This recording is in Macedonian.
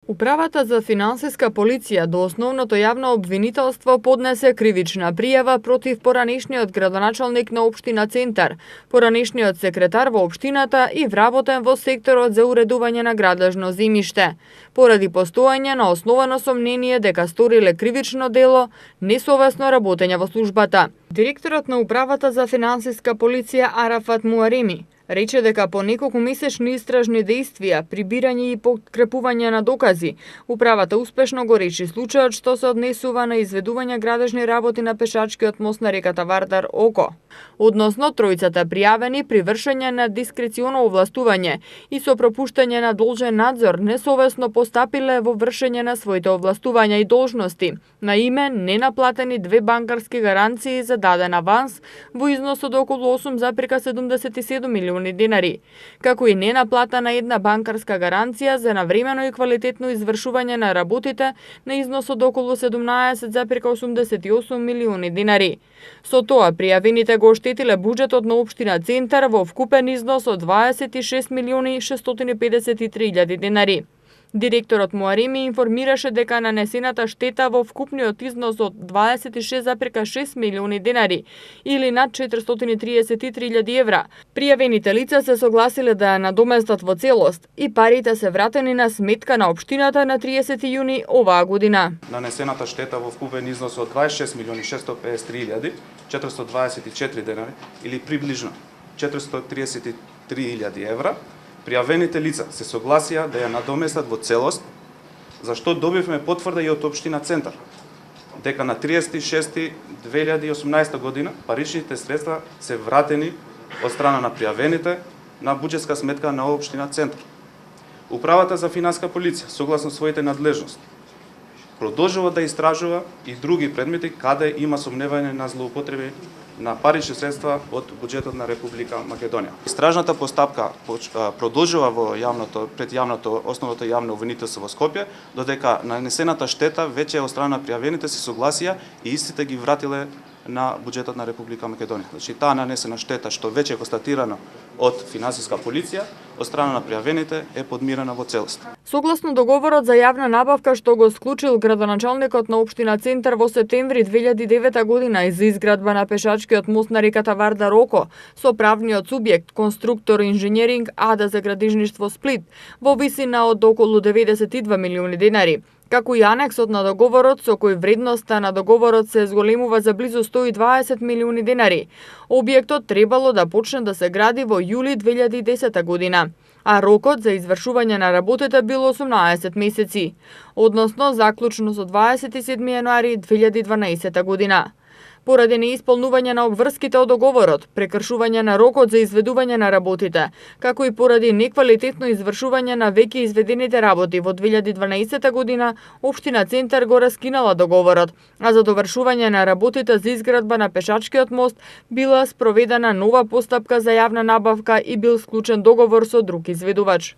Управата за финансиска полиција до основното јавно обвинителство поднесе кривична пријава против поранешниот градоначалник на општина Центар, поранешниот секретар во општината и вработен во секторот за уредување на градежно земјиште, поради постоење на основано сомнение дека сториле кривично дело, несовесно работење во службата. Директорот на Управата за финансиска полиција Арафат Муареми рече дека по неколку месечни истражни действија, прибирање и подкрепување на докази, управата успешно го реши случајот што се однесува на изведување градежни работи на пешачкиот мост на реката Вардар Око, односно тројцата пријавени при вршење на дискреционо овластување и со пропуштање на должен надзор несовесно постапиле во вршење на своите овластувања и должности, на име ненаплатени 2 банкарски гаранции за даден аванс во износ од околу 8,77 милиони денари, како и ненаплатена една банкарска гаранција за навремено и квалитетно извршување на работите на износ од околу 17,88 милиони денари. Со тоа пријавените го оштетиле буџетот на општина Центар во вкупен износ од 26 милиони 653 илјади денари. Директорот Муареми информираше дека нанесената штета во вкупниот износ од 26,6 милиони денари или над 433.000 евра. Пријавените лица се согласиле да ја надоместат во целост и парите се вратени на сметка на општината на 30 јуни оваа година. Нанесената штета во вкупен износ од 26.653.424 денари или приближно 433.000 евра. Пријавените лица се согласија да ја надоместат во целост, за што добивме потврда и од општина Центар, дека на 30.6.2018 година паричните средства се вратени од страна на пријавените на буџетска сметка на општина Центар. Управата за финансиска полиција, согласно своите надлежности, продолжува да истражува и други предмети каде има сомневање на злоупотреби на парични средства од буџетот на Република Македонија. Истражната постапка продолжува во основното јавно обвинителство во Скопје, додека нанесената штета веќе од страна на пријавените се согласија и истите ги вратиле на буџетот на Република Македонија. Значи таа нанесена штета што веќе е констатирано од финансиска полиција, од страна на пријавените е подмирена во целост. Согласно договорот за јавна набавка што го склучил градоначалникот на општина Центар во септември 2009 година и за изградба на пешачкиот мост на реката Вардар Око со правниот субјект Конструктор инженеринг АД за градежништво Сплит во висина од околу 92 милиони денари, како и анексот на договорот со кој вредноста на договорот се зголемува за близу 120 милиони денари. Објектот требало да почне да се гради во јули 2010 година, а рокот за извршување на работите бил 18 месеци, односно заклучно со 27 јануари 2012 година. Поради неисполнување на обврските од договорот, прекршување на рокот за изведување на работите, како и поради неквалитетно извршување на веќе изведените работи во 2012 година, општина Центар го раскинала договорот, а за довршување на работите за изградба на пешачкиот мост била спроведена нова постапка за јавна набавка и бил склучен договор со друг изведувач.